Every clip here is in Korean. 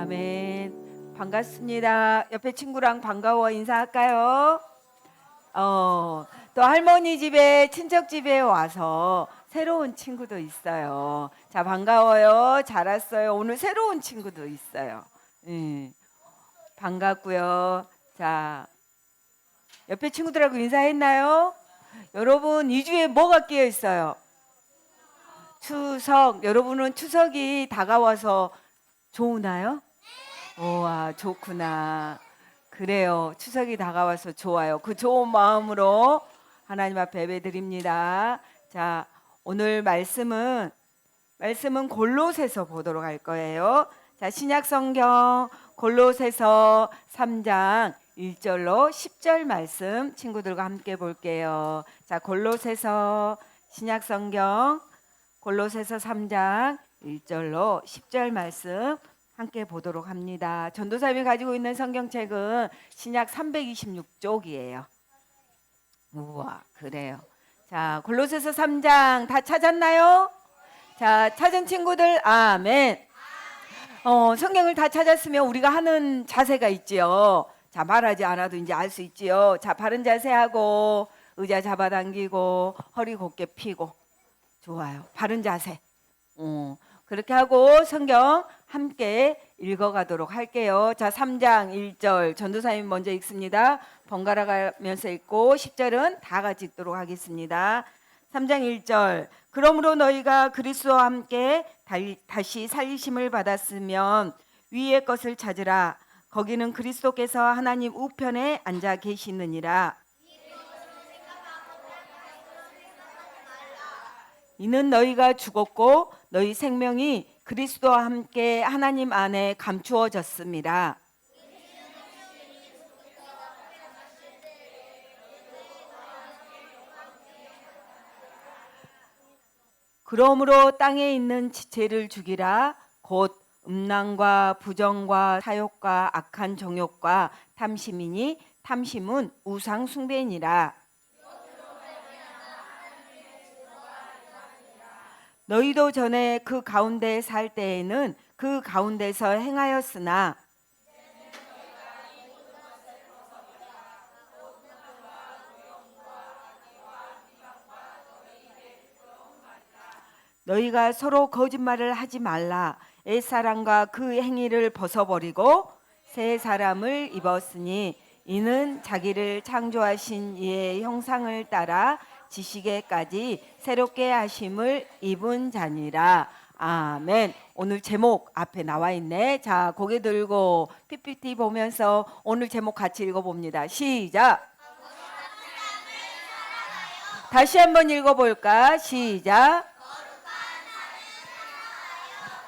아멘. 반갑습니다. 옆에 친구랑 반가워 인사할까요? 또 할머니 집에, 친척 집에 와서 새로운 친구도 있어요. 자, 반가워요. 잘 왔어요. 오늘 새로운 친구도 있어요. 반갑고요. 자, 옆에 친구들하고 인사했나요? 여러분, 2주에 뭐가 끼어 있어요? 추석. 여러분은 추석이 다가와서 좋으나요? 우와, 좋구나. 그래요. 추석이 다가와서 좋아요. 그 좋은 마음으로 하나님 앞에 예배드립니다. 자, 오늘 말씀은 골로새서 보도록 할 거예요. 자, 신약 성경 골로새서 3장 1절로 10절 말씀 친구들과 함께 볼게요. 자, 골로새서 신약 성경 골로새서 3장 1절로 10절 말씀 함께 보도록 합니다. 전도사님이 가지고 있는 성경책은 신약 326쪽이에요. 우와, 그래요. 자, 골로새서 3장 다 찾았나요? 자, 찾은 친구들 아멘. 성경을 다 찾았으면 우리가 하는 자세가 있지요. 자, 말하지 않아도 이제 알 수 있지요. 자, 바른 자세하고 의자 잡아당기고 허리 곧게 펴고. 좋아요. 바른 자세. 그렇게 하고 성경 함께 읽어가도록 할게요. 자, 3장 1절 전도사님 먼저 읽습니다. 번갈아 가면서 읽고 10절은 다 같이 읽도록 하겠습니다. 3장 1절 그러므로 너희가 그리스도와 함께 다시 살리심을 받았으면 위의 것을 찾으라. 거기는 그리스도께서 하나님 우편에 앉아 계시느니라. 이는 너희가 죽었고 너희 생명이 그리스도와 함께 하나님 안에 감추어졌습니다. 그러므로 땅에 있는 지체를 죽이라. 곧 음란과 부정과 사욕과 악한 정욕과 탐심이니 탐심은 우상 숭배니라. 너희도 전에 그 가운데 살 때에는 그 가운데서 행하였으나 너희가 서로 거짓말을 하지 말라. 옛사람과 그 행위를 벗어버리고 새 사람을 입었으니 이는 자기를 창조하신 이의 형상을 따라 지식에까지 새롭게 하심을 입은 자니라. 아멘. 오늘 제목 앞에 나와 있네. 자, 고개 들고 PPT 보면서 오늘 제목 같이 읽어봅니다. 시작. 다시 한번 읽어볼까? 시작.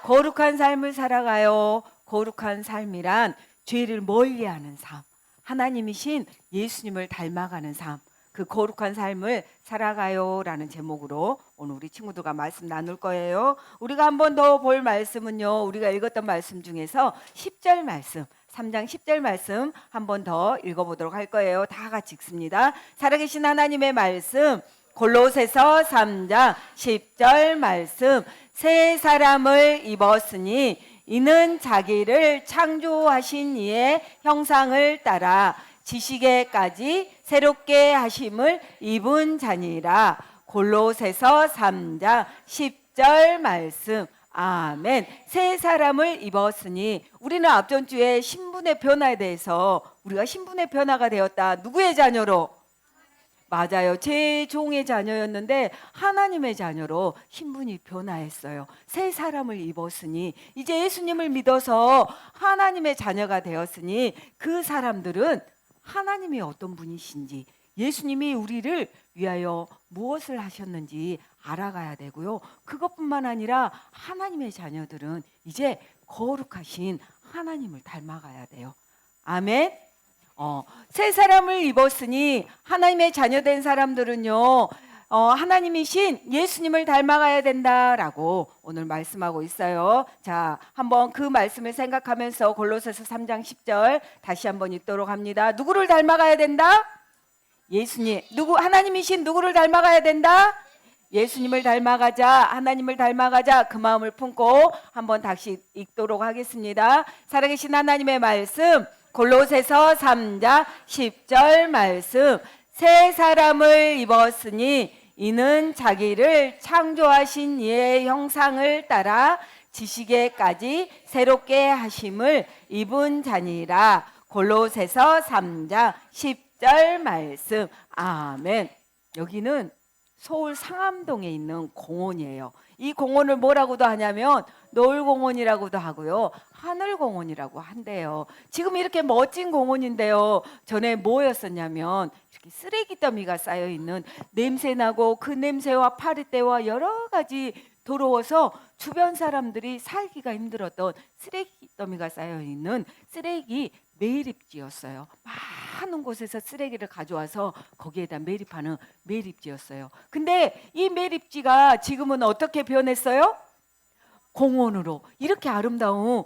거룩한 삶을 살아가요. 거룩한 삶이란 죄를 멀리하는 삶, 하나님이신 예수님을 닮아가는 삶, 그 거룩한 삶을 살아가요라는 제목으로 오늘 우리 친구들과 말씀 나눌 거예요. 우리가 한 번 더 볼 말씀은요, 우리가 읽었던 말씀 중에서 10절 말씀, 3장 10절 말씀 한 번 더 읽어보도록 할 거예요. 다 같이 읽습니다. 살아계신 하나님의 말씀 골로새서 3장 10절 말씀. 새 사람을 입었으니 이는 자기를 창조하신 이의 형상을 따라 지식에까지 새롭게 하심을 입은 자니라. 골로새서 3장 10절 말씀. 아멘. 새 사람을 입었으니 우리는 앞전 주에 신분의 변화에 대해서 우리가 신분의 변화가 되었다. 누구의 자녀로? 맞아요. 제 종의 자녀였는데 하나님의 자녀로 신분이 변화했어요. 새 사람을 입었으니 이제 예수님을 믿어서 하나님의 자녀가 되었으니 그 사람들은 하나님이 어떤 분이신지, 예수님이 우리를 위하여 무엇을 하셨는지 알아가야 되고요. 그것뿐만 아니라 하나님의 자녀들은 이제 거룩하신 하나님을 닮아가야 돼요. 아멘. 새 사람을 입었으니 하나님의 자녀된 사람들은요, 하나님이신 예수님을 닮아가야 된다라고 오늘 말씀하고 있어요. 자, 한번 그 말씀을 생각하면서 골로새서 3장 10절 다시 한번 읽도록 합니다. 누구를 닮아가야 된다? 예수님. 하나님이신 누구를 닮아가야 된다? 예수님을 닮아가자, 하나님을 닮아가자, 그 마음을 품고 한번 다시 읽도록 하겠습니다. 살아계신 하나님의 말씀, 골로새서 3장 10절 말씀. 새 사람을 입었으니 이는 자기를 창조하신 이의 형상을 따라 지식에까지 새롭게 하심을 입은 자니라. 골로새서 3장 10절 말씀. 아멘. 여기는 서울 상암동에 있는 공원이에요. 이 공원을 뭐라고도 하냐면 노을공원이라고도 하고요, 하늘공원이라고 한대요. 지금 이렇게 멋진 공원인데요, 전에 뭐였었냐면 이렇게 쓰레기 더미가 쌓여 있는, 냄새나고 그 냄새와 파리떼와 여러 가지 더러워서 주변 사람들이 살기가 힘들었던 쓰레기 더미가 쌓여 있는 쓰레기 매립지였어요. 많은 곳에서 쓰레기를 가져와서 거기에다 매립하는 매립지였어요. 근데 이 매립지가 지금은 어떻게 변했어요? 공원으로, 이렇게 아름다운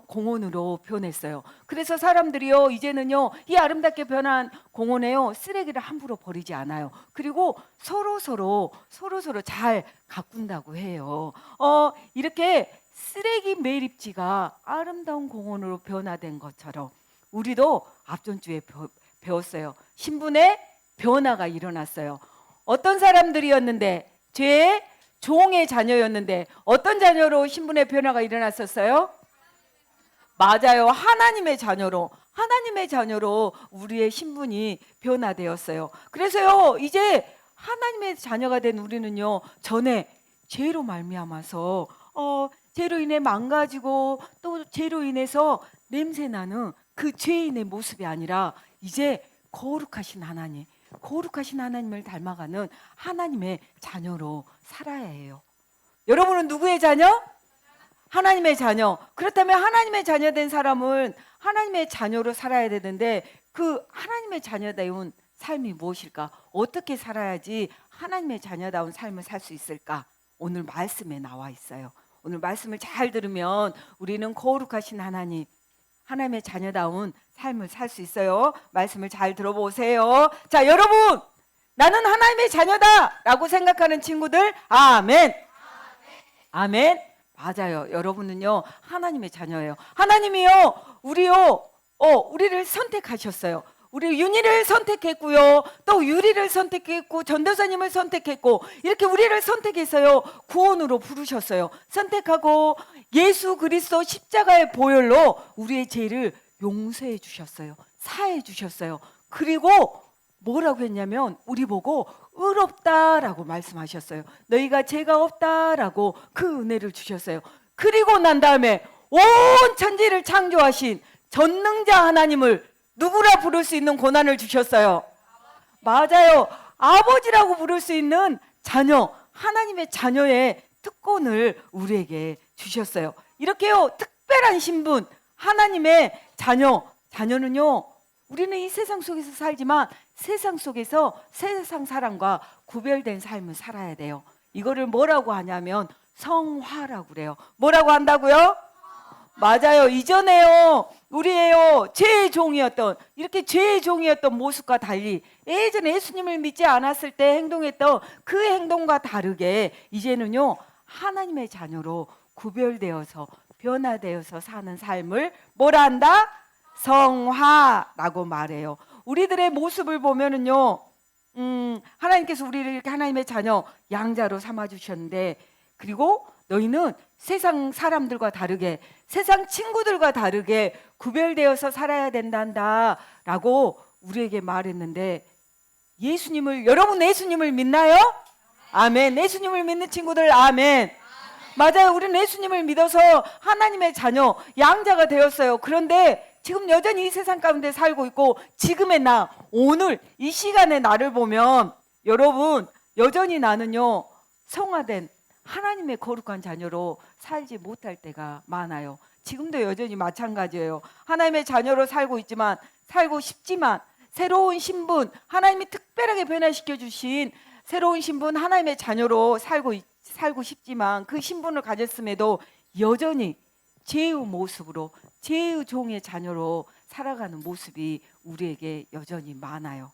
공원으로 변했어요. 그래서 사람들이요, 이제는요, 이 아름답게 변한 공원에요, 쓰레기를 함부로 버리지 않아요. 그리고 서로 잘 가꾼다고 해요. 이렇게 쓰레기 매립지가 아름다운 공원으로 변화된 것처럼 우리도 앞전 주에 배웠어요. 신분의 변화가 일어났어요. 어떤 사람들이었는데, 죄의 종의 자녀였는데 어떤 자녀로 신분의 변화가 일어났었어요? 맞아요. 하나님의 자녀로 우리의 신분이 변화되었어요. 그래서요, 이제 하나님의 자녀가 된 우리는요, 전에 죄로 말미암아서 죄로 인해 망가지고 또 죄로 인해서 냄새나는 그 죄인의 모습이 아니라 이제 거룩하신 하나님을 닮아가는 하나님의 자녀로 살아야 해요. 여러분은 누구의 자녀? 하나님의 자녀. 그렇다면 하나님의 자녀 된 사람은 하나님의 자녀로 살아야 되는데, 그 하나님의 자녀다운 삶이 무엇일까? 어떻게 살아야지 하나님의 자녀다운 삶을 살 수 있을까? 오늘 말씀에 나와 있어요. 오늘 말씀을 잘 들으면 우리는 거룩하신 하나님의 자녀다운 삶을 살 수 있어요. 말씀을 잘 들어보세요. 자, 여러분, 나는 하나님의 자녀다 라고 생각하는 친구들, 아멘. 아멘. 맞아요. 여러분은요, 하나님의 자녀예요. 하나님이요, 우리를 선택하셨어요. 우리 윤희를 선택했고요, 또 유리를 선택했고, 전도사님을 선택했고, 이렇게 우리를 선택해서요, 구원으로 부르셨어요. 선택하고 예수 그리스도 십자가의 보혈로 우리의 죄를 용서해 주셨어요. 사해 주셨어요. 그리고 뭐라고 했냐면 우리 보고 의롭다라고 말씀하셨어요. 너희가 죄가 없다라고 그 은혜를 주셨어요. 그리고 난 다음에 온 천지를 창조하신 전능자 하나님을 누구라 부를 수 있는 고난을 주셨어요? 맞아요. 아버지라고 부를 수 있는 자녀, 하나님의 자녀의 특권을 우리에게 주셨어요. 이렇게요, 특별한 신분, 하나님의 자녀는요, 우리는 이 세상 속에서 살지만 세상 속에서 세상 사람과 구별된 삶을 살아야 돼요. 이거를 뭐라고 하냐면 성화라고 그래요. 뭐라고 한다고요? 맞아요. 이전에요, 우리예요, 죄의 종이었던 모습과 달리 예전에 예수님을 믿지 않았을 때 행동했던 그 행동과 다르게 이제는요, 하나님의 자녀로 구별되어서 변화되어서 사는 삶을 뭐라 한다? 성화라고 말해요. 우리들의 모습을 보면은요, 하나님께서 우리를 이렇게 하나님의 자녀, 양자로 삼아주셨는데, 그리고 너희는 세상 사람들과 다르게, 세상 친구들과 다르게 구별되어서 살아야 된단다 라고 우리에게 말했는데, 여러분 예수님을 믿나요? 아멘. 예수님을 믿는 친구들, 아멘. 맞아요. 우리는 예수님을 믿어서 하나님의 자녀, 양자가 되었어요. 그런데 지금 여전히 이 세상 가운데 살고 있고, 지금의 나, 오늘 이 시간의 나를 보면 여러분, 여전히 나는요, 성화된 하나님의 거룩한 자녀로 살지 못할 때가 많아요. 지금도 여전히 마찬가지예요. 하나님의 자녀로 살고 싶지만 새로운 신분, 하나님이 특별하게 변화시켜 주신 새로운 신분, 하나님의 자녀로 살고 싶지만 그 신분을 가졌음에도 여전히 죄의 모습으로, 죄의 종의 자녀로 살아가는 모습이 우리에게 여전히 많아요.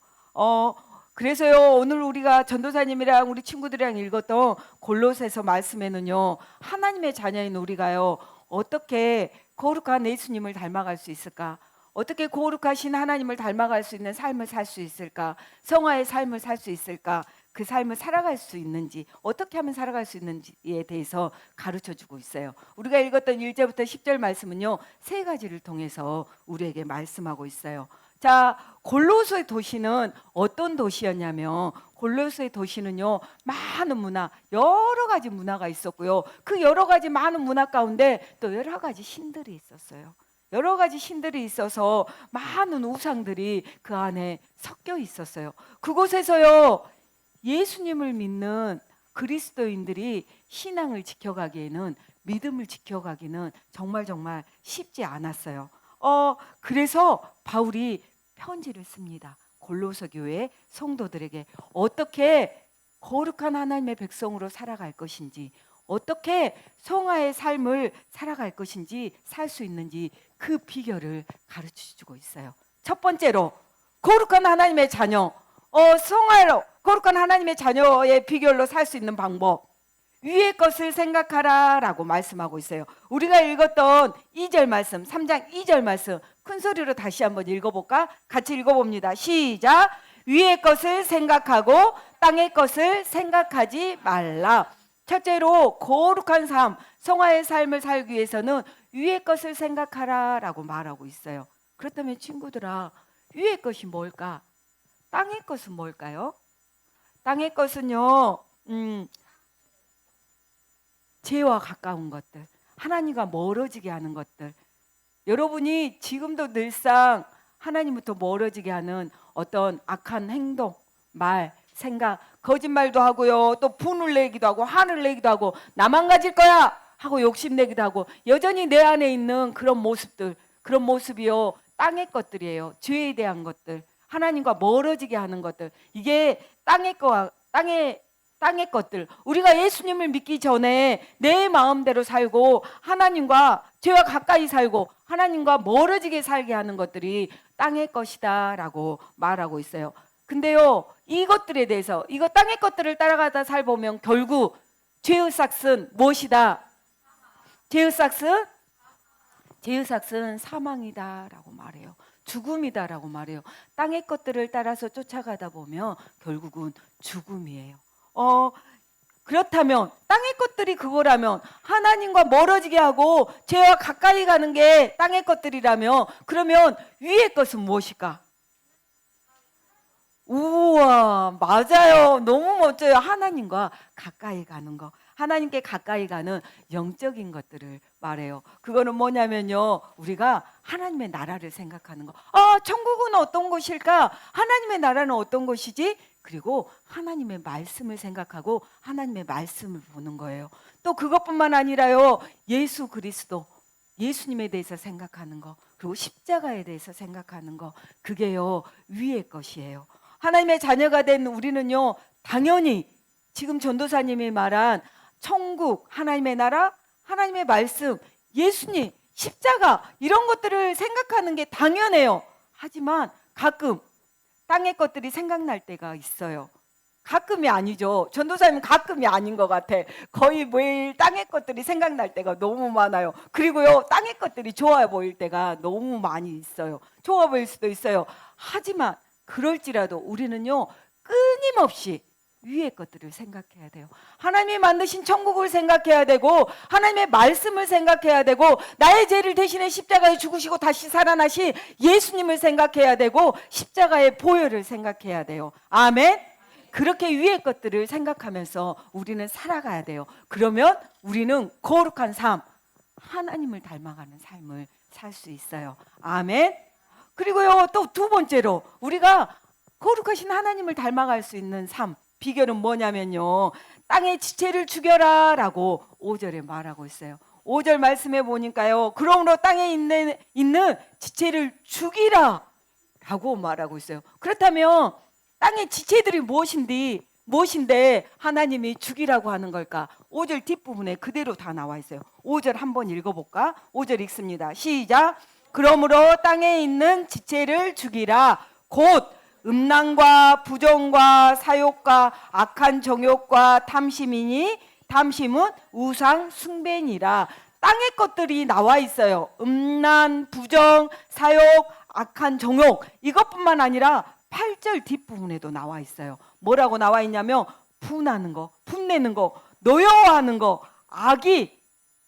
그래서요, 오늘 우리가 전도사님이랑 우리 친구들이랑 읽었던 골로새서 말씀에는요, 하나님의 자녀인 우리가요, 어떻게 거룩한 예수님을 닮아갈 수 있을까? 어떻게 거룩하신 하나님을 닮아갈 수 있는 삶을 살 수 있을까? 성화의 삶을 살 수 있을까? 그 삶을 살아갈 수 있는지, 어떻게 하면 살아갈 수 있는지에 대해서 가르쳐 주고 있어요. 우리가 읽었던 1절부터 10절 말씀은요, 세 가지를 통해서 우리에게 말씀하고 있어요. 자, 골로새 도시는 어떤 도시였냐면, 골로새 도시는요, 많은 문화, 여러 가지 문화가 있었고요. 그 여러 가지 많은 문화 가운데 또 여러 가지 신들이 있었어요. 여러 가지 신들이 있어서 많은 우상들이 그 안에 섞여 있었어요. 그곳에서요, 예수님을 믿는 그리스도인들이 신앙을 지켜가기에는, 믿음을 지켜가기는 정말 쉽지 않았어요. 그래서 바울이 편지를 씁니다. 골로새 교회 성도들에게 어떻게 거룩한 하나님의 백성으로 살아갈 것인지, 어떻게 성화의 삶을 살아갈 것인지, 살 수 있는지 그 비결을 가르쳐 주고 있어요. 첫 번째로 거룩한 하나님의 자녀, 성화로 거룩한 하나님의 자녀의 비결로 살 수 있는 방법, 위의 것을 생각하라 라고 말씀하고 있어요. 우리가 읽었던 2절 말씀, 3장 2절 말씀 큰 소리로 다시 한번 읽어볼까? 같이 읽어봅니다. 시작. 위의 것을 생각하고 땅의 것을 생각하지 말라. 첫째로 거룩한 삶, 성화의 삶을 살기 위해서는 위의 것을 생각하라 라고 말하고 있어요. 그렇다면 친구들아, 위의 것이 뭘까? 땅의 것은 뭘까요? 땅의 것은요, 죄와 가까운 것들, 하나님과 멀어지게 하는 것들, 여러분이 지금도 늘상 하나님부터 멀어지게 하는 어떤 악한 행동, 말, 생각, 거짓말도 하고요, 또 분을 내기도 하고 화를 내기도 하고 나만 가질 거야 하고 욕심내기도 하고, 여전히 내 안에 있는 그런 모습들, 그런 모습이요, 땅의 것들이에요. 죄에 대한 것들, 하나님과 멀어지게 하는 것들, 이게 땅의 것들. 우리가 예수님을 믿기 전에 내 마음대로 살고 하나님과 죄와 가까이 살고 하나님과 멀어지게 살게 하는 것들이 땅의 것이다 라고 말하고 있어요. 근데요, 이것들에 대해서, 이거 땅의 것들을 따라가다 살보면 결국 죄의 삭은 무엇이다? 죄의 삭은 사망이다 라고 말해요. 죽음이다 라고 말해요. 땅의 것들을 따라서 쫓아가다 보면 결국은 죽음이에요. 그렇다면 땅의 것들이 그거라면, 하나님과 멀어지게 하고 죄와 가까이 가는 게 땅의 것들이라면, 그러면 위의 것은 무엇일까? 우와, 맞아요. 너무 멋져요. 하나님과 가까이 가는 거, 하나님께 가까이 가는 영적인 것들을 말해요. 그거는 뭐냐면요, 우리가 하나님의 나라를 생각하는 거. 천국은 어떤 곳일까? 하나님의 나라는 어떤 곳이지? 그리고 하나님의 말씀을 생각하고 하나님의 말씀을 보는 거예요. 또 그것뿐만 아니라요, 예수 그리스도, 예수님에 대해서 생각하는 거, 그리고 십자가에 대해서 생각하는 거, 그게요 위의 것이에요. 하나님의 자녀가 된 우리는요, 당연히 지금 전도사님이 말한 천국, 하나님의 나라, 하나님의 말씀, 예수님, 십자가, 이런 것들을 생각하는 게 당연해요. 하지만 가끔 땅의 것들이 생각날 때가 있어요. 가끔이 아니죠. 전도사님은 가끔이 아닌 것 같아. 거의 매일 땅의 것들이 생각날 때가 너무 많아요. 그리고요, 땅의 것들이 좋아 보일 때가 너무 많이 있어요. 좋아 보일 수도 있어요. 하지만 그럴지라도 우리는요, 끊임없이 위의 것들을 생각해야 돼요. 하나님이 만드신 천국을 생각해야 되고, 하나님의 말씀을 생각해야 되고, 나의 죄를 대신해 십자가에 죽으시고 다시 살아나신 예수님을 생각해야 되고, 십자가의 보혈을 생각해야 돼요. 아멘. 그렇게 위의 것들을 생각하면서 우리는 살아가야 돼요. 그러면 우리는 거룩한 삶, 하나님을 닮아가는 삶을 살 수 있어요. 아멘. 그리고요, 또 두 번째로 우리가 거룩하신 하나님을 닮아갈 수 있는 삶, 비결은 뭐냐면요, 땅의 지체를 죽여라 라고 5절에 말하고 있어요. 5절 말씀해 보니까요, 그러므로 땅에 있는 지체를 죽이라 라고 말하고 있어요. 그렇다면 땅의 지체들이 무엇인데 하나님이 죽이라고 하는 걸까? 5절 뒷부분에 그대로 다 나와 있어요. 5절 한번 읽어볼까? 5절 읽습니다. 시작. 그러므로 땅에 있는 지체를 죽이라. 곧 음란과 부정과 사욕과 악한 정욕과 탐심이니 탐심은 우상 숭배니라. 땅의 것들이 나와 있어요. 음란, 부정, 사욕, 악한 정욕, 이것뿐만 아니라 8절 뒷부분에도 나와 있어요. 뭐라고 나와 있냐면 분하는 거, 분내는 거, 노여워하는 거, 악의,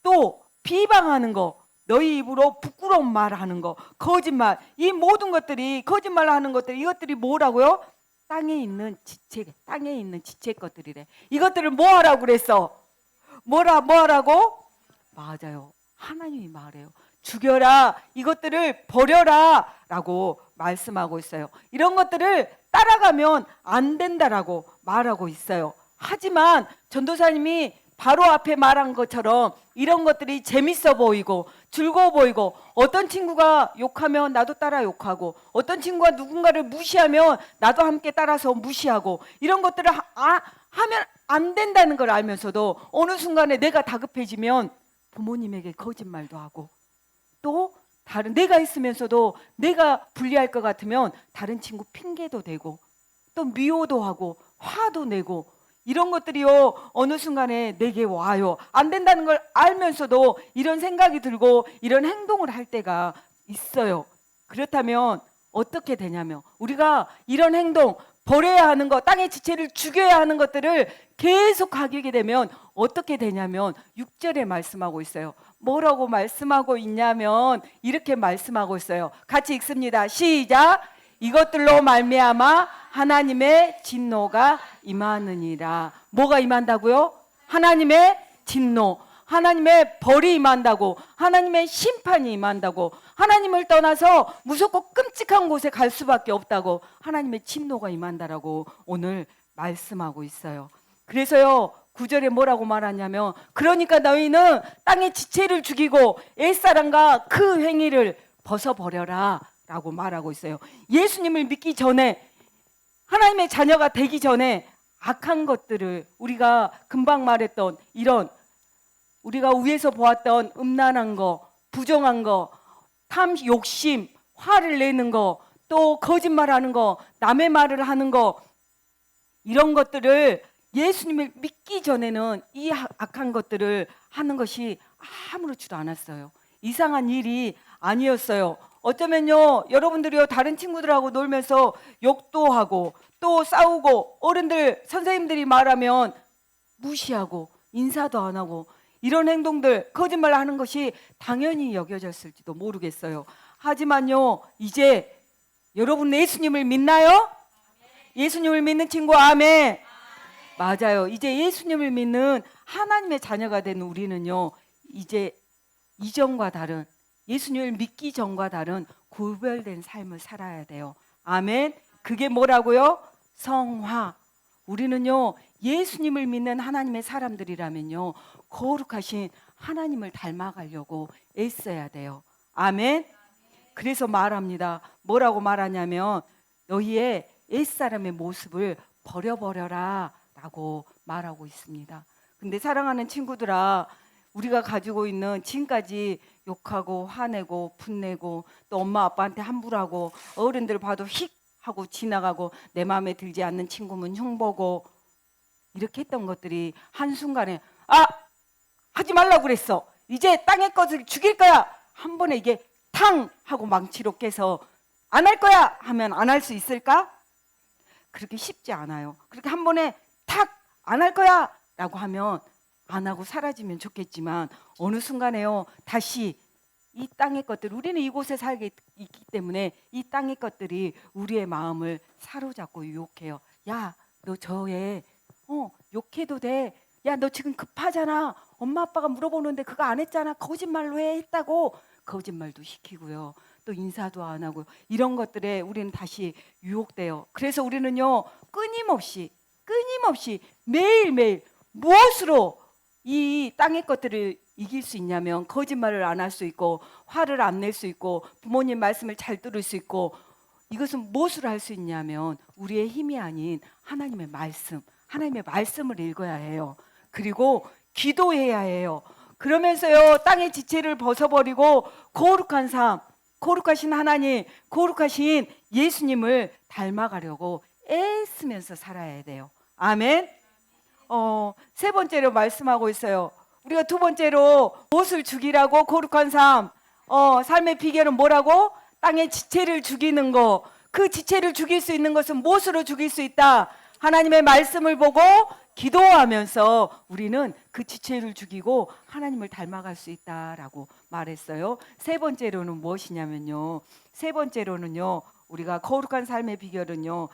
또 비방하는 거, 너희 입으로 부끄러운 말하는 거, 거짓말, 이 모든 것들이, 거짓말하는 것들, 이것들이 뭐라고요? 땅에 있는 지체 것들이래. 이것들을 뭐 하라고 그랬어? 뭐 하라고? 맞아요. 하나님이 말해요. 죽여라, 이것들을 버려라 라고 말씀하고 있어요. 이런 것들을 따라가면 안 된다라고 말하고 있어요. 하지만 전도사님이 바로 앞에 말한 것처럼 이런 것들이 재밌어 보이고 즐거워 보이고, 어떤 친구가 욕하면 나도 따라 욕하고, 어떤 친구가 누군가를 무시하면 나도 함께 따라서 무시하고, 이런 것들을 하면 안 된다는 걸 알면서도 어느 순간에 내가 다급해지면 부모님에게 거짓말도 하고, 또 다른 내가 있으면서도 내가 불리할 것 같으면 다른 친구 핑계도 대고, 또 미워도 하고 화도 내고, 이런 것들이요 어느 순간에 내게 와요. 안 된다는 걸 알면서도 이런 생각이 들고 이런 행동을 할 때가 있어요. 그렇다면 어떻게 되냐면, 우리가 이런 행동, 버려야 하는 것, 땅의 지체를 죽여야 하는 것들을 계속 하게 되면 어떻게 되냐면 6절에 말씀하고 있어요. 뭐라고 말씀하고 있냐면 이렇게 말씀하고 있어요. 같이 읽습니다. 시작. 이것들로 말미암아 하나님의 진노가 임하느니라. 뭐가 임한다고요? 하나님의 진노, 하나님의 벌이 임한다고, 하나님의 심판이 임한다고, 하나님을 떠나서 무섭고 끔찍한 곳에 갈 수밖에 없다고, 하나님의 진노가 임한다라고 오늘 말씀하고 있어요. 그래서요 9절에 뭐라고 말하냐면, 그러니까 너희는 땅의 지체를 죽이고 옛사람과 그 행위를 벗어버려라 라고 말하고 있어요. 예수님을 믿기 전에, 하나님의 자녀가 되기 전에 악한 것들을, 우리가 금방 말했던 이런, 우리가 위에서 보았던 음란한 거, 부정한 거, 욕심, 화를 내는 거, 또 거짓말하는 거, 남의 말을 하는 거, 이런 것들을 예수님을 믿기 전에는 이 악한 것들을 하는 것이 아무렇지도 않았어요. 이상한 일이 아니었어요. 어쩌면요 여러분들이요 다른 친구들하고 놀면서 욕도 하고 또 싸우고, 어른들 선생님들이 말하면 무시하고 인사도 안 하고, 이런 행동들, 거짓말 하는 것이 당연히 여겨졌을지도 모르겠어요. 하지만요 이제 여러분 예수님을 믿나요? 예수님을 믿는 친구 아멘. 맞아요. 이제 예수님을 믿는 하나님의 자녀가 된 우리는요 이제 이전과 다른, 예수님을 믿기 전과 다른 구별된 삶을 살아야 돼요. 아멘. 그게 뭐라고요? 성화. 우리는요 예수님을 믿는 하나님의 사람들이라면요 거룩하신 하나님을 닮아가려고 애써야 돼요. 아멘. 그래서 말합니다. 뭐라고 말하냐면 너희의 옛사람의 모습을 버려버려라 라고 말하고 있습니다. 근데 사랑하는 친구들아, 우리가 가지고 있는 지금까지 욕하고 화내고 분내고, 또 엄마 아빠한테 함부로하고, 어른들 봐도 휙 하고 지나가고, 내 마음에 들지 않는 친구면 흉보고, 이렇게 했던 것들이 한순간에 하지 말라고 그랬어, 이제 땅의 것을 죽일 거야, 한 번에 이게 탕 하고 망치로 깨서 안 할 거야 하면 안 할 수 있을까? 그렇게 쉽지 않아요. 그렇게 한 번에 탁 안 할 거야 라고 하면 안 하고 사라지면 좋겠지만, 어느 순간에요 다시 이 땅의 것들, 우리는 이곳에 살게 있기 때문에 이 땅의 것들이 우리의 마음을 사로잡고 유혹해요. 야, 너 저애 욕해도 돼. 야, 너 지금 급하잖아. 엄마 아빠가 물어보는데 그거 안 했잖아. 거짓말로 했다고. 거짓말도 시키고요. 또 인사도 안 하고, 이런 것들에 우리는 다시 유혹돼요. 그래서 우리는요 끊임없이 매일매일 무엇으로 이 땅의 것들을 이길 수 있냐면, 거짓말을 안 할 수 있고, 화를 안 낼 수 있고, 부모님 말씀을 잘 들을 수 있고, 이것은 무엇으로 할 수 있냐면 우리의 힘이 아닌 하나님의 말씀을 읽어야 해요. 그리고 기도해야 해요. 그러면서요 땅의 지체를 벗어버리고 거룩한 삶, 거룩하신 하나님, 거룩하신 예수님을 닮아가려고 애쓰면서 살아야 돼요. 아멘. 세 번째로 말씀하고 있어요. 우리가 두 번째로 무엇을 죽이라고? 거룩한 삶. 삶의 비결은 뭐라고? 땅의 지체를 죽이는 거. 그 지체를 죽일 수 있는 것은 무엇으로 죽일 수 있다? 하나님의 말씀을 보고 기도하면서 우리는 그 지체를 죽이고 하나님을 닮아갈 수 있다라고 말했어요. 세 번째로는 무엇이냐면요. 세 번째로는요. 우리가 거룩한 삶의 비결은요.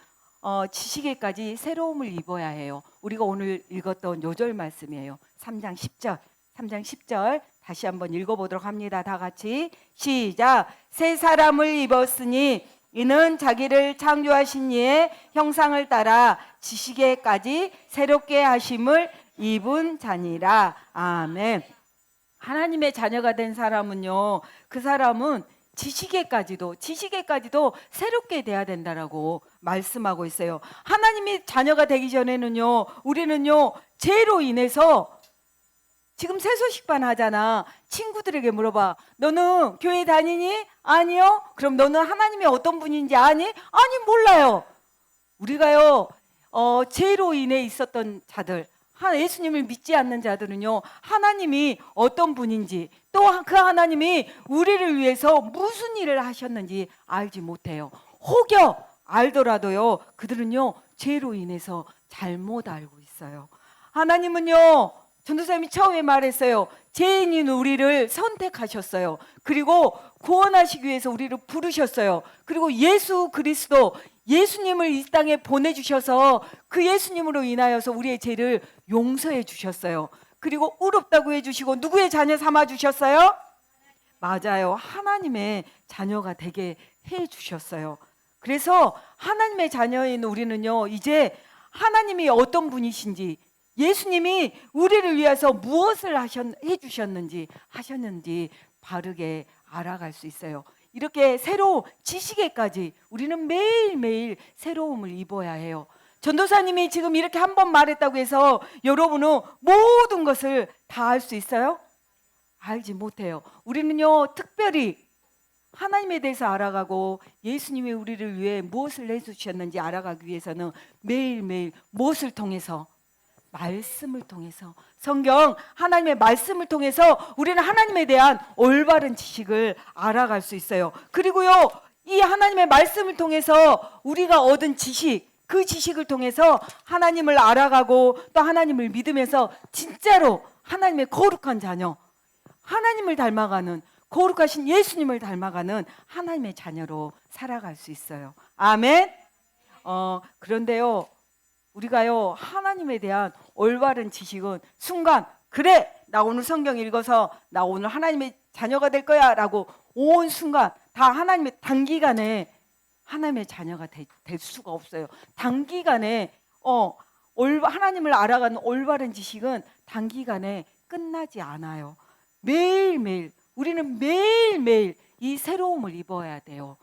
지식에까지 새로움을 입어야 해요. 우리가 오늘 읽었던 요절 말씀이에요. 3장 10절. 3장 10절 다시 한번 읽어보도록 합니다. 다 같이 시작. 새 사람을 입었으니 이는 자기를 창조하신 이의 형상을 따라 지식에까지 새롭게 하심을 입은 자니라. 아멘. 하나님의 자녀가 된 사람은요, 그 사람은 지식에까지도 새롭게 돼야 된다라고 말씀하고 있어요. 하나님이 자녀가 되기 전에는요, 우리는요, 죄로 인해서 지금 세소식반 하잖아. 친구들에게 물어봐. 너는 교회 다니니? 아니요. 그럼 너는 하나님이 어떤 분인지 아니? 아니, 몰라요. 우리가요, 죄로 인해 있었던 자들, 예수님을 믿지 않는 자들은요, 하나님이 어떤 분인지, 또 그 하나님이 우리를 위해서 무슨 일을 하셨는지 알지 못해요. 혹여 알더라도요, 그들은요, 죄로 인해서 잘못 알고 있어요. 하나님은요, 전도사님이 처음에 말했어요. 죄인인 우리를 선택하셨어요. 그리고 구원하시기 위해서 우리를 부르셨어요. 그리고 예수 그리스도, 예수님을 이 땅에 보내주셔서 그 예수님으로 인하여서 우리의 죄를 용서해 주셨어요. 그리고 의롭다고 해주시고 누구의 자녀 삼아 주셨어요? 맞아요. 하나님의 자녀가 되게 해 주셨어요. 그래서 하나님의 자녀인 우리는요, 이제 하나님이 어떤 분이신지, 예수님이 우리를 위해서 무엇을 해주셨는지 하셨는지 바르게 알아갈 수 있어요. 이렇게 새로운 지식에까지 우리는 매일매일 새로움을 입어야 해요. 전도사님이 지금 이렇게 한 번 말했다고 해서 여러분은 모든 것을 다 알 수 있어요? 알지 못해요. 우리는요, 특별히 하나님에 대해서 알아가고 예수님이 우리를 위해 무엇을 해주셨는지 알아가기 위해서는 매일매일 무엇을 통해서? 말씀을 통해서, 성경 하나님의 말씀을 통해서 우리는 하나님에 대한 올바른 지식을 알아갈 수 있어요. 그리고요, 이 하나님의 말씀을 통해서 우리가 얻은 지식, 그 지식을 통해서 하나님을 알아가고 또 하나님을 믿으면서 진짜로 하나님의 거룩한 자녀, 하나님을 닮아가는, 거룩하신 예수님을 닮아가는 하나님의 자녀로 살아갈 수 있어요. 아멘. 그런데요, 우리가요, 하나님에 대한 올바른 지식은 순간, 그래, 나 오늘 성경 읽어서 나 오늘 하나님의 자녀가 될 거야 라고 온 순간 다 하나님의, 단기간에 하나님의 자녀가 될 수가 없어요. 단기간에 하나님을 알아가는 올바른 지식은 단기간에 끝나지 않아요. 매일매일, 우리는 매일매일 이 새로움을 입어야 돼요.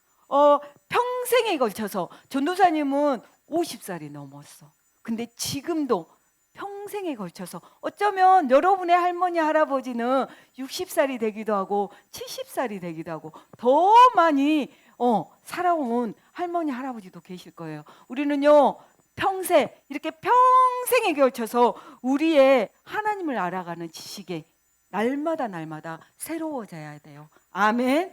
평생에 걸쳐서, 전도사님은 50살이 넘었어. 근데 지금도 평생에 걸쳐서, 어쩌면 여러분의 할머니 할아버지는 60살이 되기도 하고 70살이 되기도 하고 더 많이 살아온 할머니 할아버지도 계실 거예요. 우리는요, 평생, 이렇게 평생에 걸쳐서 우리의 하나님을 알아가는 지식에 날마다 새로워져야 돼요. 아멘.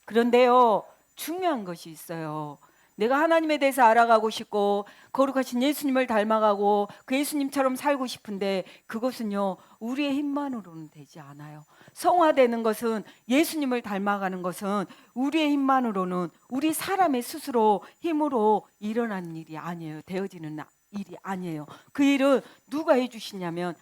그런데요, 중요한 것이 있어요. 내가 하나님에 대해서 알아가고 싶고 거룩하신 예수님을 닮아가고 그 예수님처럼 살고 싶은데 그것은요, 우리의 힘만으로는 되지 않아요. 성화되는 것은, 예수님을 닮아가는 것은 우리의 힘만으로는, 우리 사람의 스스로 힘으로 일어나는 일이 아니에요. 되어지는 일이 아니에요. 그 일은 누가 해주시냐면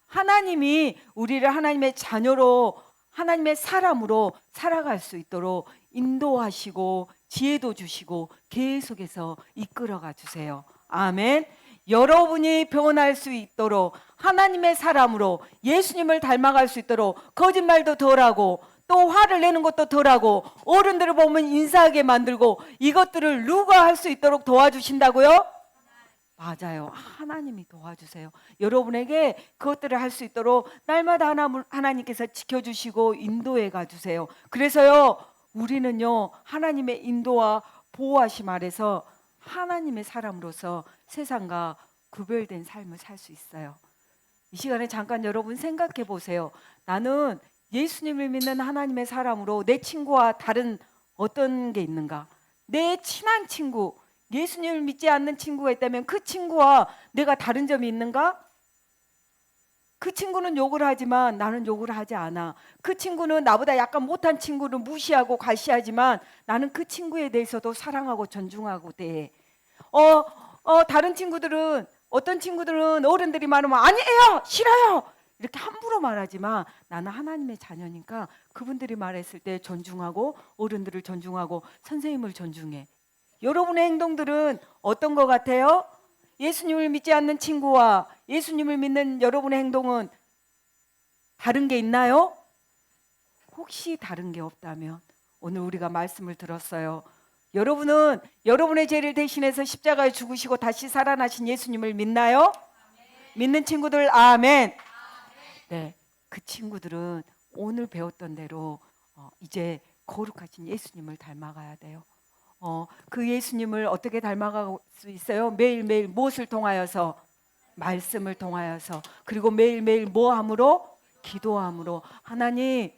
하나님이 우리를 하나님의 자녀로, 하나님의 사람으로 살아갈 수 있도록 인도하시고 지혜도 주시고 계속해서 이끌어가 주세요. 아멘. 여러분이 변할 수 있도록, 하나님의 사람으로 예수님을 닮아갈 수 있도록 거짓말도 덜하고 또 화를 내는 것도 덜하고 어른들을 보면 인사하게 만들고, 이것들을 누가 할 수 있도록 도와주신다고요? 맞아요. 하나님이 도와주세요. 여러분에게 그것들을 할 수 있도록 날마다 하나님께서 지켜주시고 인도해 가주세요. 그래서요, 우리는요, 하나님의 인도와 보호하심 아래서 하나님의 사람으로서 세상과 구별된 삶을 살 수 있어요. 이 시간에 잠깐 여러분 생각해 보세요. 나는 예수님을 믿는 하나님의 사람으로 내 친구와 다른 어떤 게 있는가? 내 친한 친구, 예수님을 믿지 않는 친구가 있다면 그 친구와 내가 다른 점이 있는가? 그 친구는 욕을 하지만 나는 욕을 하지 않아. 그 친구는 나보다 약간 못한 친구를 무시하고 과시하지만 나는 그 친구에 대해서도 사랑하고 존중하고 돼. 다른 친구들은, 어떤 친구들은 어른들이 말하면 아니에요, 싫어요, 이렇게 함부로 말하지만 나는 하나님의 자녀니까 그분들이 말했을 때 존중하고, 어른들을 존중하고, 선생님을 존중해. 여러분의 행동들은 어떤 것 같아요? 예수님을 믿지 않는 친구와 예수님을 믿는 여러분의 행동은 다른 게 있나요? 혹시 다른 게 없다면 오늘 우리가 말씀을 들었어요. 여러분은 여러분의 죄를 대신해서 십자가에 죽으시고 다시 살아나신 예수님을 믿나요? 아멘. 믿는 친구들 아멘. 아멘. 네, 그 친구들은 오늘 배웠던 대로 이제 거룩하신 예수님을 닮아가야 돼요. 그 예수님을 어떻게 닮아갈 수 있어요? 매일매일 무엇을 통하여서? 말씀을 통하여서. 그리고 매일매일 뭐함으로? 기도함으로. 하나님,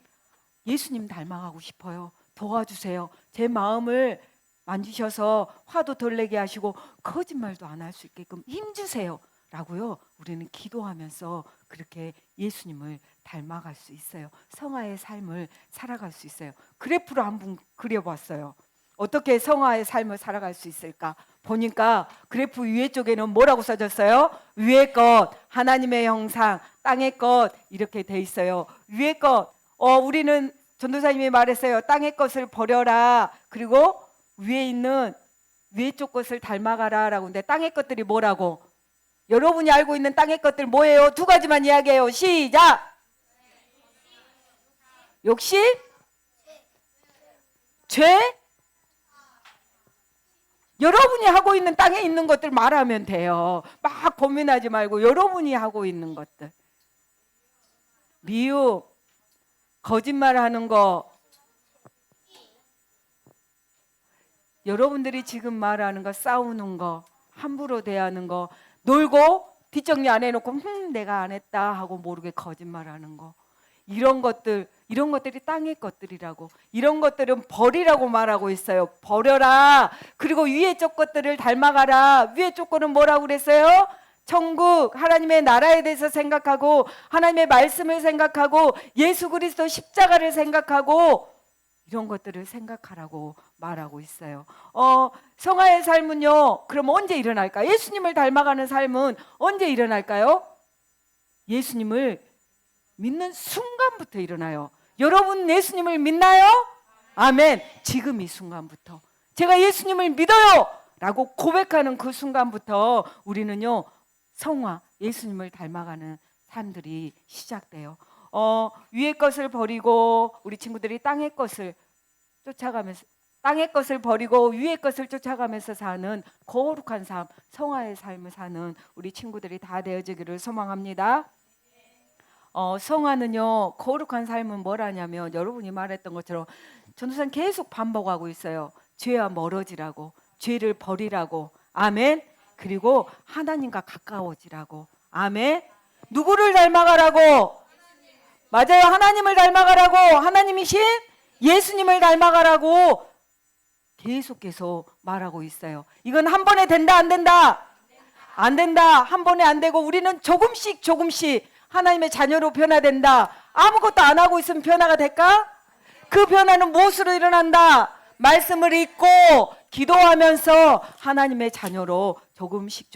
예수님 닮아가고 싶어요. 도와주세요. 제 마음을 만지셔서 화도 덜 내게 하시고 거짓말도 안 할 수 있게끔 힘주세요 라고요, 우리는 기도하면서 그렇게 예수님을 닮아갈 수 있어요. 성화의 삶을 살아갈 수 있어요. 그래프로 한번 그려봤어요. 어떻게 성화의 삶을 살아갈 수 있을까? 보니까 그래프 위에 쪽에는 뭐라고 써졌어요? 위의 것, 하나님의 형상, 땅의 것, 이렇게 돼 있어요. 위의 것, 우리는 전도사님이 말했어요. 땅의 것을 버려라. 그리고 위에 있는 위에 쪽 것을 닮아가라 라고. 근데 땅의 것들이 뭐라고? 여러분이 알고 있는 땅의 것들 뭐예요? 두 가지만 이야기해요. 시작! 욕심? 죄? 여러분이 하고 있는 땅에 있는 것들 말하면 돼요. 막 고민하지 말고 여러분이 하고 있는 것들. 미움, 거짓말하는 거, 여러분들이 지금 말하는 거, 싸우는 거, 함부로 대하는 거, 놀고 뒷정리 안 해놓고 내가 안 했다 하고 모르게 거짓말하는 거, 이런 것들이 땅의 것들이라고. 이런 것들은 버리라고 말하고 있어요. 버려라. 그리고 위에 쪽 것들을 닮아가라. 위에 쪽 거는 뭐라고 그랬어요? 천국, 하나님의 나라에 대해서 생각하고, 하나님의 말씀을 생각하고, 예수 그리스도 십자가를 생각하고, 이런 것들을 생각하라고 말하고 있어요. 성화의 삶은요, 그럼 언제 일어날까요? 예수님을 닮아가는 삶은 언제 일어날까요? 예수님을 믿는 순간부터 일어나요. 여러분 예수님을 믿나요? 아멘. 지금 이 순간부터 제가 예수님을 믿어요 라고 고백하는 그 순간부터 우리는요, 성화, 예수님을 닮아가는 삶들이 시작돼요. 위의 것을 버리고 우리 친구들이 땅의 것을 쫓아가면서, 땅의 것을 버리고 위의 것을 쫓아가면서 사는 거룩한 삶, 성화의 삶을 사는 우리 친구들이 다 되어지기를 소망합니다. 성화는요, 거룩한 삶은 뭐라냐면 여러분이 말했던 것처럼 전도사는 계속 반복하고 있어요. 죄와 멀어지라고, 죄를 버리라고. 아멘. 그리고 하나님과 가까워지라고. 아멘. 누구를 닮아가라고? 맞아요. 하나님을 닮아가라고. 하나님이신 예수님을 닮아가라고 계속 말하고 있어요. 이건 한 번에 된다 안 된다? 안 된다. 한 번에 안 되고 우리는 조금씩 하나님의 자녀로 변화된다. 아무것도 안 하고 있으면 변화가 될까? 그 변화는 무엇으로 일어난다? 말씀을 읽고 기도하면서 하나님의 자녀로 조금씩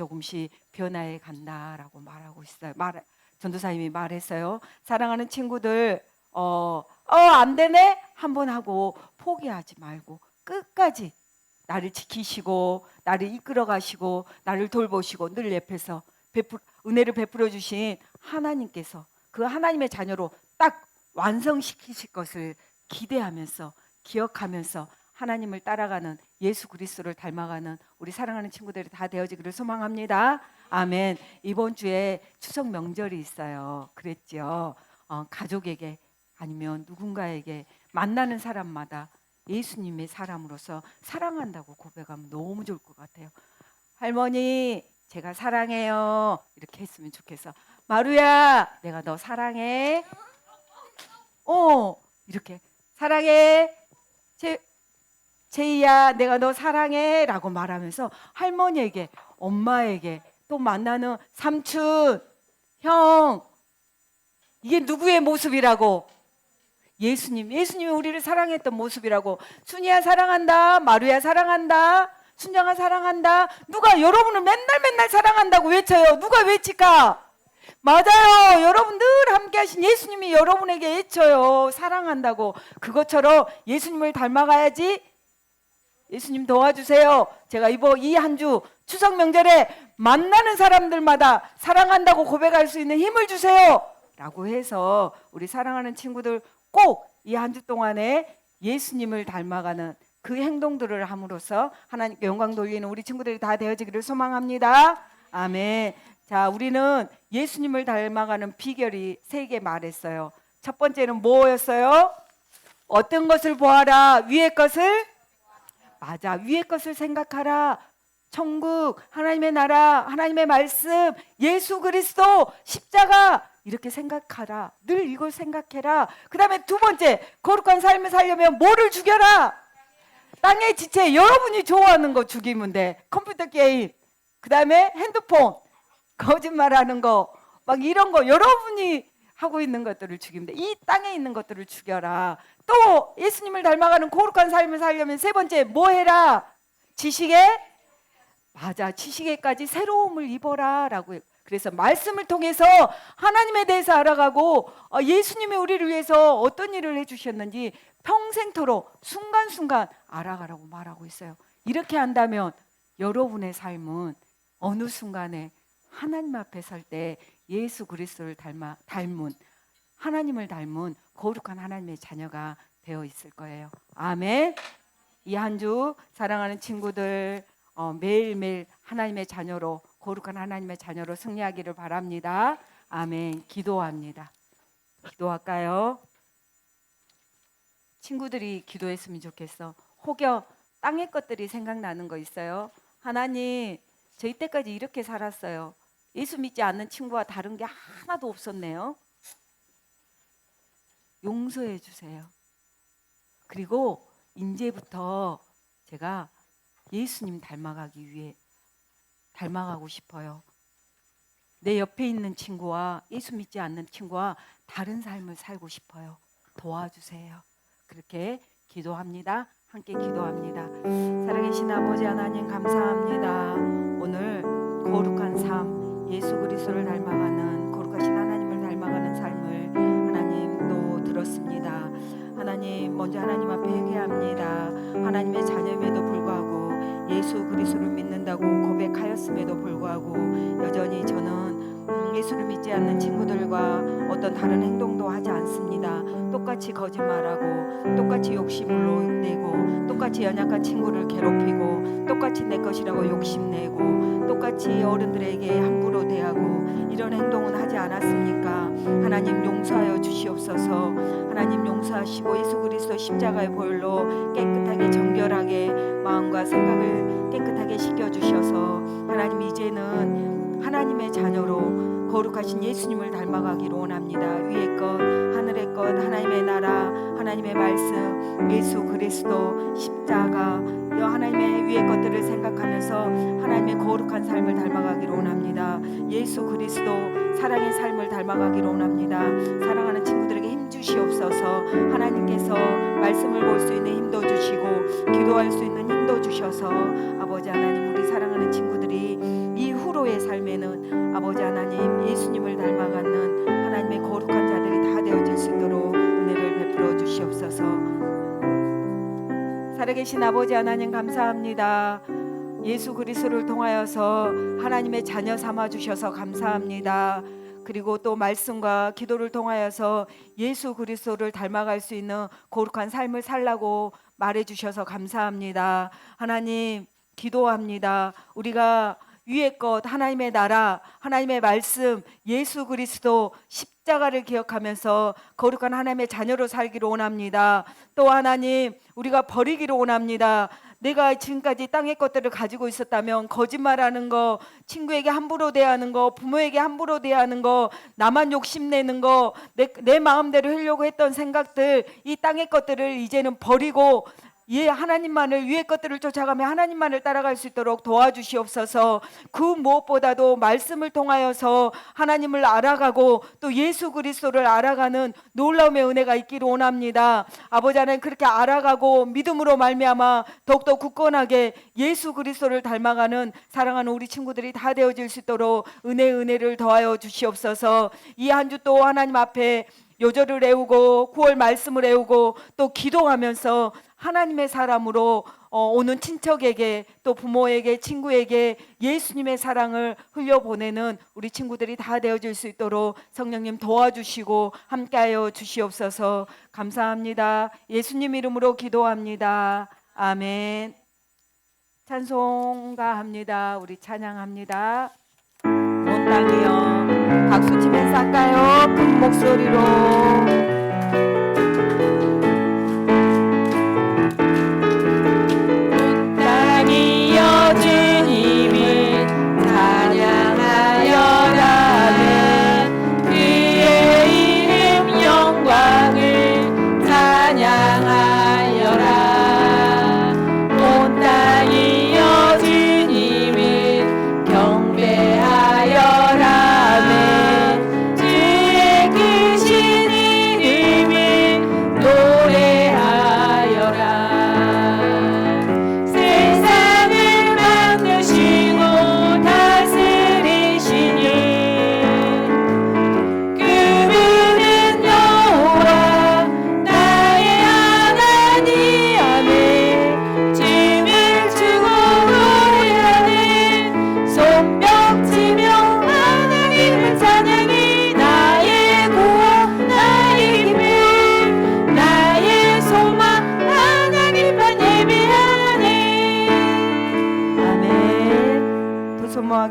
변화해 간다라고 말하고 있어요. 전도사님이 말했어요. 사랑하는 친구들, 안 되네? 한번 하고 포기하지 말고 끝까지 나를 지키시고 나를 이끌어 가시고 나를 돌보시고 늘 옆에서 은혜를 베풀어 주신 하나님께서 그 하나님의 자녀로 딱 완성시키실 것을 기대하면서 기억하면서 하나님을 따라가는 예수 그리스도를 닮아가는 우리 사랑하는 친구들이 다 되어지기를 소망합니다. 아멘. 이번 주에 추석 명절이 있어요. 그랬죠. 가족에게 아니면 누군가에게 만나는 사람마다 예수님의 사람으로서 사랑한다고 고백하면 너무 좋을 것 같아요. 할머니, 제가 사랑해요. 이렇게 했으면 좋겠어. 마루야, 내가 너 사랑해. 이렇게 사랑해. 제이야, 내가 너 사랑해 라고 말하면서 할머니에게, 엄마에게, 또 만나는 삼촌, 형, 이게 누구의 모습이라고? 예수님이 우리를 사랑했던 모습이라고. 순이야 사랑한다, 마루야 사랑한다, 순정아 사랑한다. 누가 여러분을 맨날 사랑한다고 외쳐요? 누가 외칠까? 맞아요. 여러분 늘 함께 하신 예수님이 여러분에게 외쳐요. 사랑한다고. 그것처럼 예수님을 닮아가야지. 예수님 도와주세요. 제가 이 한 주 추석 명절에 만나는 사람들마다 사랑한다고 고백할 수 있는 힘을 주세요 라고 해서 우리 사랑하는 친구들 꼭 이 한 주 동안에 예수님을 닮아가는 그 행동들을 함으로써 하나님께 영광 돌리는 우리 친구들이 다 되어지기를 소망합니다. 아멘. 자, 우리는 예수님을 닮아가는 비결이 3개 말했어요. 첫 번째는 뭐였어요? 어떤 것을 보아라? 위의 것을? 맞아. 위의 것을 생각하라. 천국, 하나님의 나라, 하나님의 말씀, 예수 그리스도, 십자가 이렇게 생각하라. 늘 이걸 생각해라. 그 다음에 두 번째, 거룩한 삶을 살려면 뭐를 죽여라? 땅의 지체, 여러분이 좋아하는 거 죽이면 돼. 컴퓨터 게임, 그 다음에 핸드폰, 거짓말하는 거, 막 이런 거 여러분이 하고 있는 것들을 죽이면 돼. 이 땅에 있는 것들을 죽여라. 또 예수님을 닮아가는 거룩한 삶을 살려면 세 번째 뭐 해라? 지식에? 맞아. 지식에까지 새로움을 입어라 라고. 그래서 말씀을 통해서 하나님에 대해서 알아가고 예수님이 우리를 위해서 어떤 일을 해주셨는지 평생토록 순간순간 알아가라고 말하고 있어요. 이렇게 한다면 여러분의 삶은 어느 순간에 하나님 앞에 설 때 예수 그리스도를 닮은 하나님을 닮은 거룩한 하나님의 자녀가 되어 있을 거예요. 아멘. 이 한 주 사랑하는 친구들 매일매일 하나님의 자녀로, 거룩한 하나님의 자녀로 승리하기를 바랍니다. 아멘. 기도합니다. 기도할까요? 친구들이 기도했으면 좋겠어. 혹여 땅의 것들이 생각나는 거 있어요? 하나님, 저 이때까지 이렇게 살았어요. 예수 믿지 않는 친구와 다른 게 하나도 없었네요. 용서해 주세요. 그리고 이제부터 제가 예수님 닮아가고 싶어요. 내 옆에 있는 친구와 예수 믿지 않는 친구와 다른 삶을 살고 싶어요. 도와주세요. 그렇게 기도합니다. 함께 기도합니다. 살아계신 아버지 하나님 감사합니다. 오늘 거룩한 삶, 예수 그리스도를 닮아가는 거룩하신 하나님을 닮아가는 삶을 하나님 또 들었습니다. 하나님, 먼저 하나님 앞에 회개합니다. 하나님의 자녀임에도 불구하고 예수 그리스도를 믿는다고 고백하였음에도 불구하고 여전히 저는 예수를 믿지 않는 친구들과 어떤 다른 행동도 하지 않습니다. 똑같이 거짓말하고 똑같이 욕심을 내고 똑같이 연약한 친구를 괴롭히고 똑같이 내 것이라고 욕심내고 똑같이 어른들에게 함부로 대하고 이런 행동은 하지 않았습니까? 하나님 용서하여 주시옵소서. 하나님 용서하시고 예수 그리스도 십자가의 보혈로 깨끗하게 정결하게 마음과 생각을 깨끗하게 씻겨주셔서 하나님 이제는 하나님의 자녀로 거룩하신 예수님을 닮아가기를 원합니다. 위의 것, 하늘의 것, 하나님의 나라, 하나님의 말씀, 예수 그리스도, 십자가, 하나님의 위의 것들을 생각하면서 하나님의 거룩한 삶을 닮아가기를 원합니다. 예수 그리스도 사랑의 삶을 닮아가기를 원합니다. 사랑하는 친구들에게 힘 주시옵소서. 하나님께서 말씀을 볼 수 있는 힘도 주시고 기도할 수 있는 힘도 주셔서 아버지 하나님, 우리 사랑하는 친구들이 이후로의 삶에는 아버지 하나님 예수님을 닮아가는 하나님의 거룩한 자들이 다 되어질 수 있도록 은혜를 베풀어 주시옵소서. 살아계신 아버지 하나님 감사합니다. 예수 그리스도를 통하여서 하나님의 자녀 삼아 주셔서 감사합니다. 그리고 또 말씀과 기도를 통하여서 예수 그리스도를 닮아갈 수 있는 거룩한 삶을 살라고 말해 주셔서 감사합니다. 하나님, 기도합니다. 우리가 위의 것, 하나님의 나라, 하나님의 말씀, 예수 그리스도 십자가를 기억하면서 거룩한 하나님의 자녀로 살기를 원합니다. 또 하나님, 우리가 버리기를 원합니다. 내가 지금까지 땅의 것들을 가지고 있었다면 거짓말하는 거, 친구에게 함부로 대하는 거, 부모에게 함부로 대하는 거, 나만 욕심내는 거, 내 마음대로 하려고 했던 생각들, 이 땅의 것들을 이제는 버리고 하나님만을, 위의 것들을 쫓아가며 하나님만을 따라갈 수 있도록 도와주시옵소서. 그 무엇보다도 말씀을 통하여서 하나님을 알아가고 또 예수 그리스도를 알아가는 놀라움의 은혜가 있기를 원합니다. 아버지 하나님, 그렇게 알아가고 믿음으로 말미암아 더욱더 굳건하게 예수 그리스도를 닮아가는 사랑하는 우리 친구들이 다 되어질 수 있도록 은혜를 더하여 주시옵소서. 이 한 주 또 하나님 앞에 요절을 애우고 9월 말씀을 애우고 또 기도하면서 하나님의 사람으로 오는 친척에게 또 부모에게 친구에게 예수님의 사랑을 흘려보내는 우리 친구들이 다 되어질 수 있도록 성령님 도와주시고 함께하여 주시옵소서. 감사합니다. 예수님 이름으로 기도합니다. 아멘. 찬송가 합니다. 우리 찬양합니다. 온 땅이여 박수 치면서 할까요? 큰 목소리로.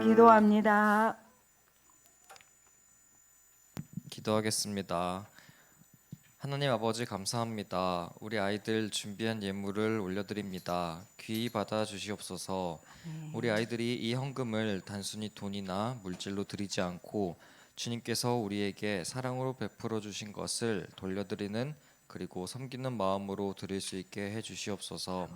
기도합니다. 기도하겠습니다. 하나님 아버지 감사합니다. 우리 아이들 준비한 예물을 올려드립니다. 귀히 받아 주시옵소서. 우리 아이들이 이 헌금을 단순히 돈이나 물질로 드리지 않고 주님께서 우리에게 사랑으로 베풀어 주신 것을 돌려드리는 그리고 섬기는 마음으로 드릴 수 있게 해 주시옵소서.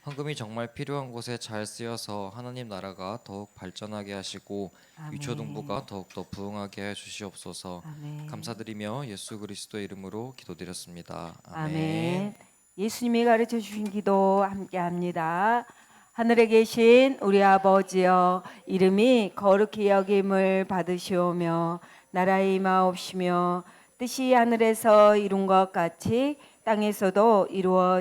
헌금이 정말 필요한 곳에 잘 쓰여서 하나님 나라가 더욱 발전하게 하시고 아멘. 유초동부가 더욱더 부흥하게 해 주시옵소서. 아멘. 감사드리며 예수 그리스도의 이름으로 기도드렸습니다. 아멘. 예수님이 가르쳐 주신 기도 함께합니다. 하늘에 계신 우리 아버지여, 이름이 거룩히 여김을 받으시오며 나라의 임하옵시며 뜻이 하늘에서 이룬 것 같이 땅에서도 이루어